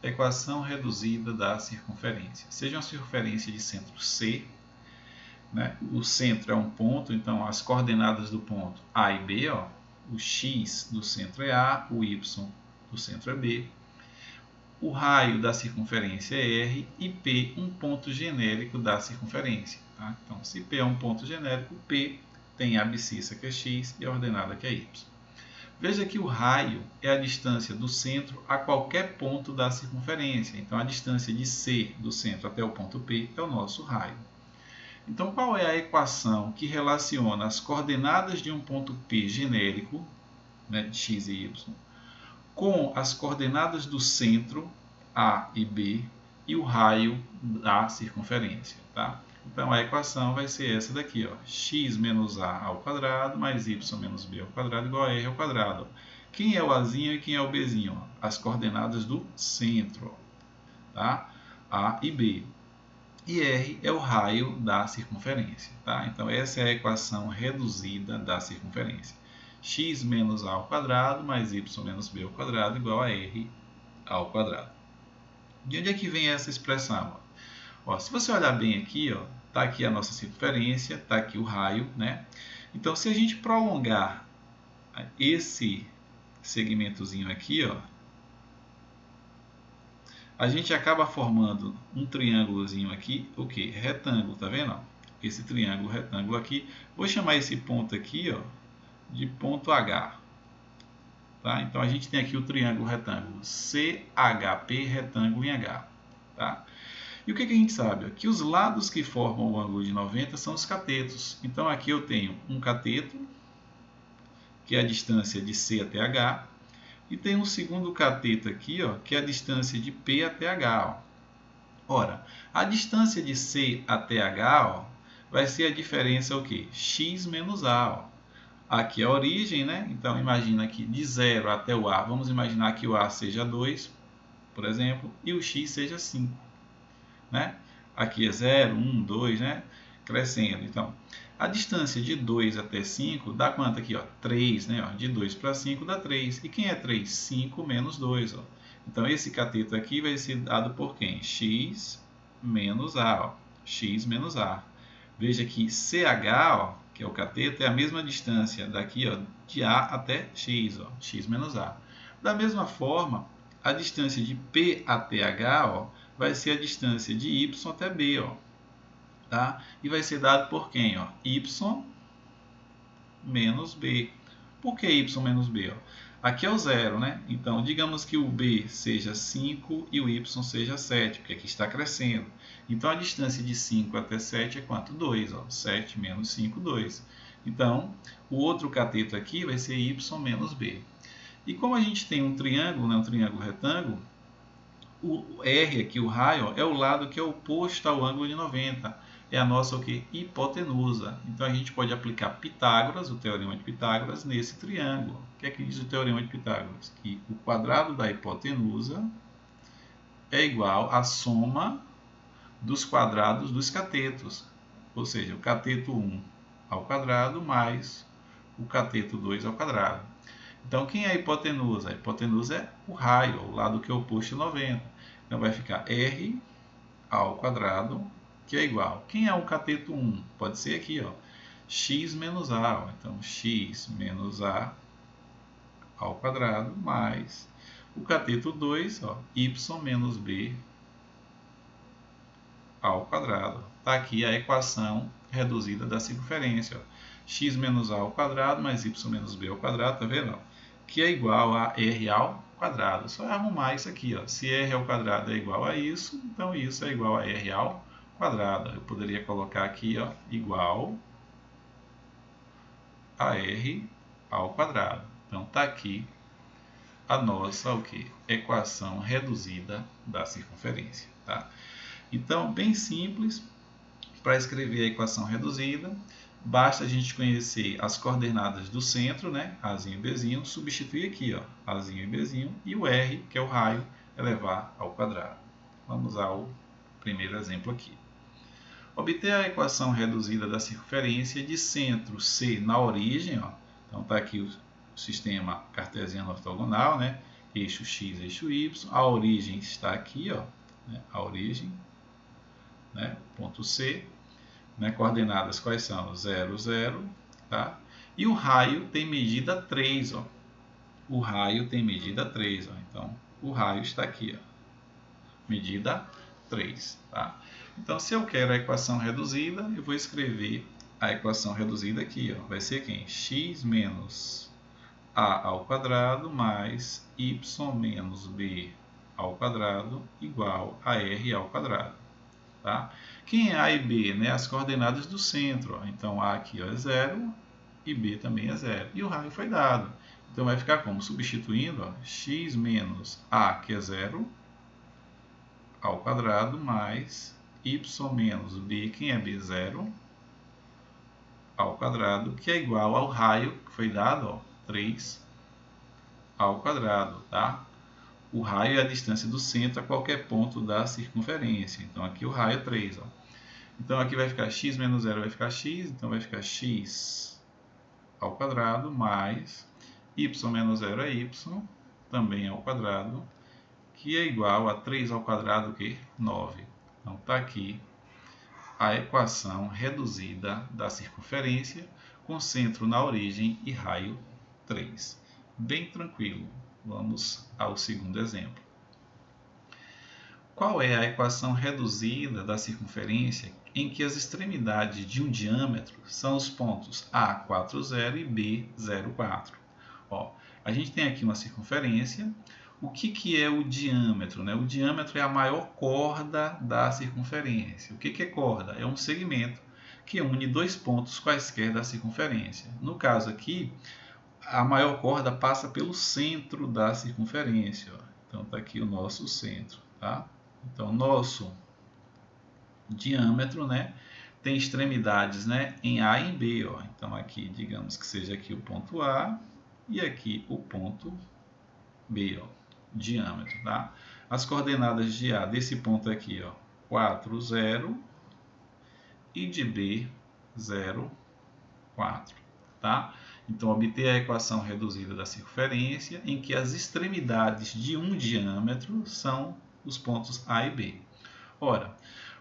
Equação reduzida da circunferência. Seja uma circunferência de centro C, né? O centro é um ponto, então as coordenadas do ponto A e B, ó, o x do centro é A, o y do centro é B. O raio da circunferência é R e P um ponto genérico da circunferência. Tá? Então, se P é um ponto genérico, P tem a abscissa que é x e a ordenada que é y. Veja que o raio é a distância do centro a qualquer ponto da circunferência. Então, a distância de C do centro até o ponto P é o nosso raio. Então, qual é a equação que relaciona as coordenadas de um ponto P genérico, né, de x e y, com as coordenadas do centro A e B e o raio da circunferência? Tá? Então, a equação vai ser essa daqui, ó, x menos a ao quadrado mais y menos b ao quadrado igual a r ao quadrado. Quem é o azinho e quem é o bzinho? As coordenadas do centro, tá? A e b. E r é o raio da circunferência. Tá? Então, essa é a equação reduzida da circunferência. X menos a ao quadrado mais y menos b ao quadrado igual a r ao quadrado. De onde é que vem essa expressão? Ó, se você olhar bem aqui, ó, tá aqui a nossa circunferência, tá aqui o raio, né? Então, se a gente prolongar esse segmentozinho aqui, ó, a gente acaba formando um triângulozinho aqui, o que? Retângulo, tá vendo? Esse triângulo retângulo aqui, vou chamar esse ponto aqui, ó, de ponto H. Tá? Então, a gente tem aqui o triângulo retângulo CHP, retângulo em H. Tá? E o que a gente sabe? Que os lados que formam o ângulo de 90 são os catetos. Então, aqui eu tenho um cateto, que é a distância de C até H, e tem um segundo cateto aqui, ó, que é a distância de P até H. Ó. Ora, a distância de C até H, ó, vai ser a diferença o quê? X menos A. Ó. Aqui é a origem, né? Então, imagina aqui de 0 até o A. Vamos imaginar que o A seja 2, por exemplo, e o X seja 5. Né? Aqui é 0, 1, 2, né? Crescendo. Então, a distância de 2 até 5 dá quanto aqui? Ó? 3, né? Ó, de 2 para 5 dá 3. E quem é 3? 5 menos 2. Ó. Então, esse cateto aqui vai ser dado por quem? X menos A. Ó. X menos A. Veja que CH, ó, que é o cateto, é a mesma distância daqui, ó, de A até X. Ó, X menos A. Da mesma forma, a distância de P até H, ó, vai ser a distância de Y até B, ó, tá? E vai ser dado por quem? Ó? Y menos B. Por que Y menos B? Ó? Aqui é o 0, né? Então, digamos que o B seja 5 e o Y seja 7, porque aqui está crescendo. Então, a distância de 5 até 7 é quanto? 2, ó. 7 menos 5, 2. Então, o outro cateto aqui vai ser Y menos B. E como a gente tem um triângulo, né? Um triângulo retângulo, o R aqui, o raio, é o lado que é oposto ao ângulo de 90. É a nossa o quê? Hipotenusa. Então, a gente pode aplicar Pitágoras, o teorema de Pitágoras, nesse triângulo. O que é que diz o teorema de Pitágoras? Que o quadrado da hipotenusa é igual à soma dos quadrados dos catetos. Ou seja, o cateto 1 ao quadrado mais o cateto 2 ao quadrado. Então, quem é a hipotenusa? A hipotenusa é o raio, o lado que é oposto a 90. Então, vai ficar R ao quadrado, que é igual. Quem é o cateto 1? Pode ser aqui, ó, x menos a. Ó. Então, x menos a ao quadrado mais o cateto 2, ó, y menos b ao quadrado. Está aqui a equação reduzida da circunferência. Ó. X menos a ao quadrado mais y menos b ao quadrado, tá vendo? Que é igual a r ao quadrado. Só arrumar isso aqui, ó. Se r ao quadrado é igual a isso, então isso é igual a r ao quadrado. Eu poderia colocar aqui, ó, igual a r ao quadrado. Então tá aqui a nossa o quê? Equação reduzida da circunferência, tá? Então, bem simples, para escrever a equação reduzida, basta a gente conhecer as coordenadas do centro, né? Azinho e Bzinho, substituir aqui, ó, Azinho e Bzinho, e o R, que é o raio, elevar ao quadrado. Vamos ao primeiro exemplo aqui. Obter a equação reduzida da circunferência de centro C na origem, ó. Então está aqui o sistema cartesiano ortogonal, né? eixo x, eixo y. A origem está aqui, ó, né? A origem, né? Ponto C. Né? Coordenadas quais são? 0, 0. Tá? E o raio tem medida 3. Ó. O raio tem medida 3. Ó. Então, o raio está aqui. Ó. Medida 3. Tá? Então, se eu quero a equação reduzida, eu vou escrever a equação reduzida aqui. Ó. Vai ser quem? X menos a ao quadrado mais y menos b ao quadrado igual a r ao quadrado. Tá? Quem é a e b? Né? As coordenadas do centro. Ó. Então, a aqui ó, é 0 e b também é 0. E o raio foi dado. Então, vai ficar como? Substituindo ó, x menos a, que é 0, ao quadrado, mais y menos b, quem é b? 0, ao quadrado, que é igual ao raio, que foi dado, ó, 3 ao quadrado, tá? O raio é a distância do centro a qualquer ponto da circunferência. Então, aqui o raio é 3, ó. Então, aqui vai ficar x menos 0, vai ficar x, então vai ficar x ao quadrado, mais y menos 0 é y, também ao quadrado, que é igual a 3 ao quadrado, que 9. Então, está aqui a equação reduzida da circunferência, com centro na origem e raio 3. Bem tranquilo. Vamos ao segundo exemplo. Qual é a equação reduzida da circunferência em que as extremidades de um diâmetro são os pontos A, 4, 0 e B, 0, 4? Ó, a gente tem aqui uma circunferência. O que é o diâmetro? Né? O diâmetro é a maior corda da circunferência. O que é corda? É um segmento que une dois pontos quaisquer da circunferência. No caso aqui, a maior corda passa pelo centro da circunferência. Ó. Então, está aqui o nosso centro. Tá? Então, nosso diâmetro, né, tem extremidades, né, em A e em B. Ó. Então, aqui, digamos que seja aqui o ponto A e aqui o ponto B. Ó. Diâmetro. Tá? As coordenadas de A desse ponto aqui, ó, 4, 0 e de B, 0, 4. Tá? Então, obter a equação reduzida da circunferência em que as extremidades de um diâmetro são os pontos A e B. Ora,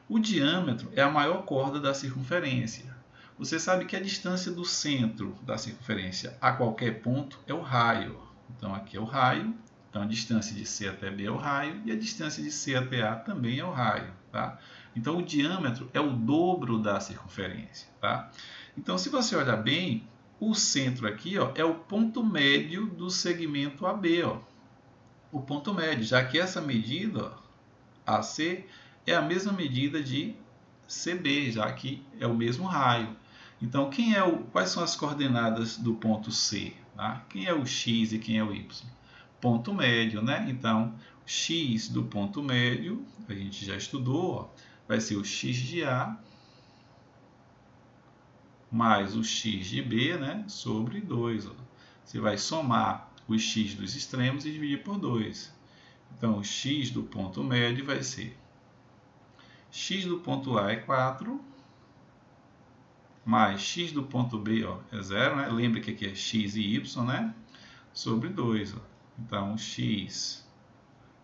o diâmetro é a maior corda da circunferência. Você sabe que a distância do centro da circunferência a qualquer ponto é o raio. Então, aqui é o raio. Então, a distância de C até B é o raio e a distância de C até A também é o raio. Tá? Então, o diâmetro é o dobro da circunferência. Tá? Então, se você olhar bem, o centro aqui ó, é o ponto médio do segmento AB. Ó. O ponto médio, já que essa medida, ó, AC, é a mesma medida de CB, já que é o mesmo raio. Então, quais são as coordenadas do ponto C? Tá? Quem é o X e quem é o Y? Ponto médio, né? Então, X do ponto médio, a gente já estudou, ó, vai ser o X de A mais o x de b, né, sobre 2. Ó. Você vai somar os x dos extremos e dividir por 2. Então, o x do ponto médio vai ser x do ponto A é 4, mais x do ponto B ó, é 0. Né? Lembre que aqui é x e y, né, sobre 2. Ó. Então, x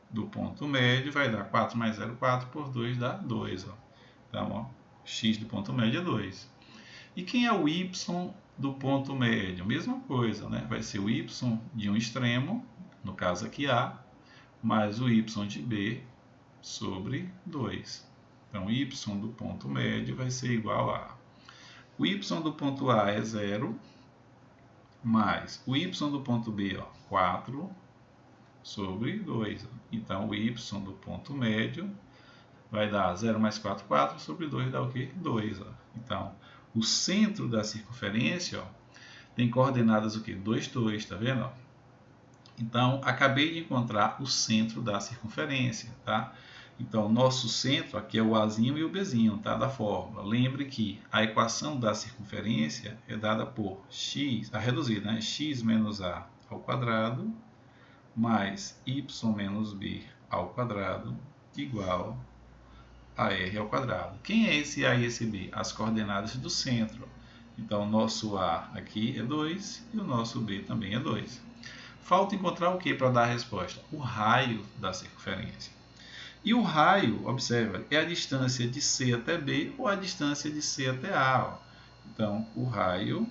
do ponto médio vai dar 4 mais 0, 4, por 2 dá 2. Ó. Então, ó, x do ponto médio é 2. E quem é o y do ponto médio? Mesma coisa, né? Vai ser o y de um extremo, no caso aqui A, mais o y de B sobre 2. Então, y do ponto médio vai ser igual a... O y do ponto A é 0, mais o y do ponto B, ó, 4, sobre 2. Então, o y do ponto médio vai dar 0 mais 4, 4, sobre 2 dá o quê? 2. Ó. Então, o centro da circunferência ó, tem coordenadas o quê? 2, 2, tá vendo? Ó? Então, acabei de encontrar o centro da circunferência, tá? Então, nosso centro aqui é o Azinho e o Bzinho, tá? Da fórmula. Lembre que a equação da circunferência é dada por x, a reduzida, né? X menos A ao quadrado, mais y menos B ao quadrado, igual a r ao quadrado. Quem é esse A e esse B? As coordenadas do centro. Então, o nosso A aqui é 2 e o nosso B também é 2. Falta encontrar o que para dar a resposta? O raio da circunferência. E o raio, observa, é a distância de C até B ou a distância de C até A. Ó. Então, o raio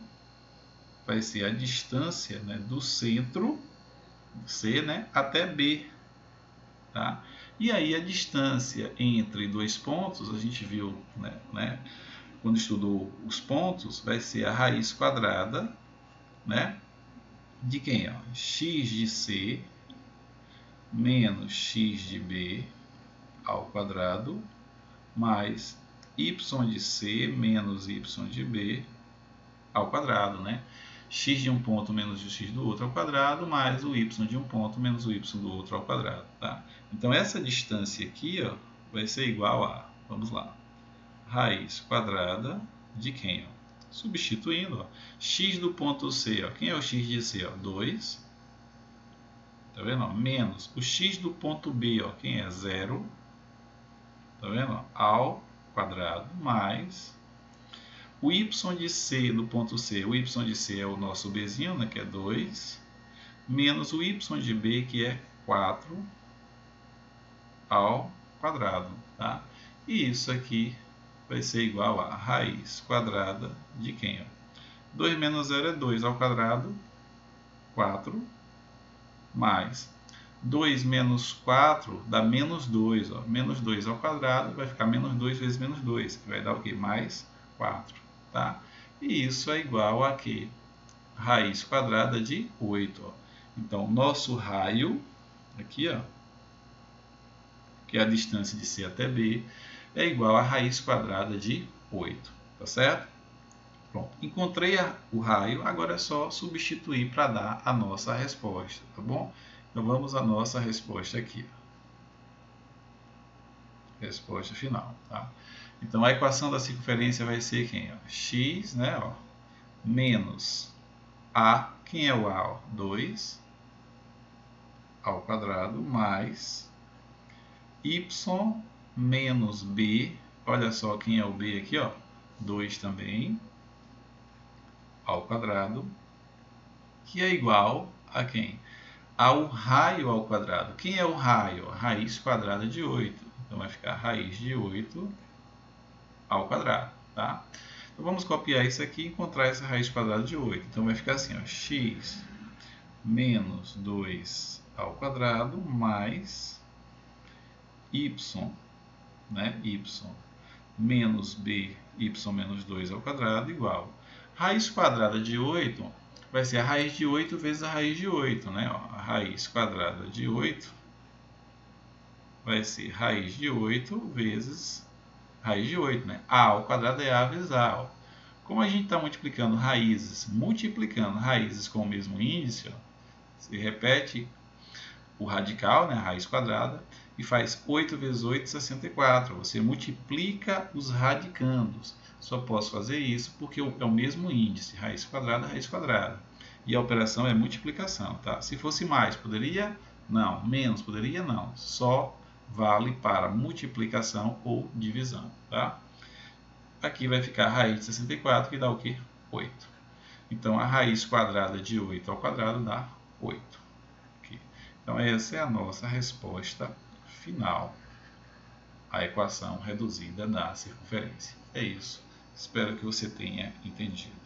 vai ser a distância, né, do centro, C, né, até B. Tá? E aí a distância entre dois pontos, a gente viu, né, quando estudou os pontos, vai ser a raiz quadrada, né, de quem? Ó? X de C menos x de B ao quadrado mais y de C menos y de B ao quadrado, né? X de um ponto menos o x do outro ao quadrado mais o y de um ponto menos o y do outro ao quadrado, tá? Então essa distância aqui, ó, vai ser igual a, vamos lá, raiz quadrada de quem? Ó? Substituindo, ó, x do ponto C, ó, quem é o x de C? Ó? 2, tá vendo? Ó? Menos o x do ponto B, ó, quem é? 0, tá vendo? Ó? Ao quadrado mais o y de C do ponto C, o y de C é o nosso Bzinho, né, que é 2, menos o y de B, que é 4, ao quadrado, tá? E isso aqui vai ser igual a raiz quadrada de quem? Ó? 2 menos 0 é 2 ao quadrado, 4, mais 2 menos 4 dá menos 2. Ó. Menos 2 ao quadrado vai ficar menos 2 vezes menos 2, que vai dar o quê? Mais 4. Tá? E isso é igual a quê? Raiz quadrada de 8. Ó. Então, nosso raio, aqui, ó, que é a distância de C até B, é igual a raiz quadrada de 8. Tá certo? Pronto. Encontrei o raio, agora é só substituir para dar a nossa resposta. Tá bom? Então, vamos à nossa resposta aqui. Resposta final. Tá? Então, a equação da circunferência vai ser quem? Ó? X, né, ó, menos A, quem é o A? Ó? 2 ao quadrado, mais Y menos B, olha só quem é o B aqui, ó, 2 também, ao quadrado, que é igual a quem? Ao raio ao quadrado. Quem é o raio? A raiz quadrada de 8. Então, vai ficar raiz de 8 ao quadrado, tá? Então, vamos copiar isso aqui e encontrar essa raiz quadrada de 8. Então, vai ficar assim, ó, x menos 2 ao quadrado mais y, né, y menos b, y menos 2 ao quadrado, igual. Raiz quadrada de 8 vai ser a raiz de 8 vezes a raiz de 8, né? Ó, a raiz quadrada de 8 vai ser raiz de 8 vezes raiz de 8, né? A ao quadrado é A vezes A. Ó. Como a gente está multiplicando raízes com o mesmo índice, ó, se repete o radical, né, a raiz quadrada, e faz 8 vezes 8, 64. Você multiplica os radicandos. Só posso fazer isso porque é o mesmo índice, raiz quadrada. E a operação é multiplicação, tá? Se fosse mais, poderia? Não. Menos, poderia? Não. Só vale para multiplicação ou divisão, tá? Aqui vai ficar a raiz de 64, que dá o quê? 8. Então, a raiz quadrada de 8 ao quadrado dá 8. Aqui. Então, essa é a nossa resposta final à equação reduzida da circunferência. É isso. Espero que você tenha entendido.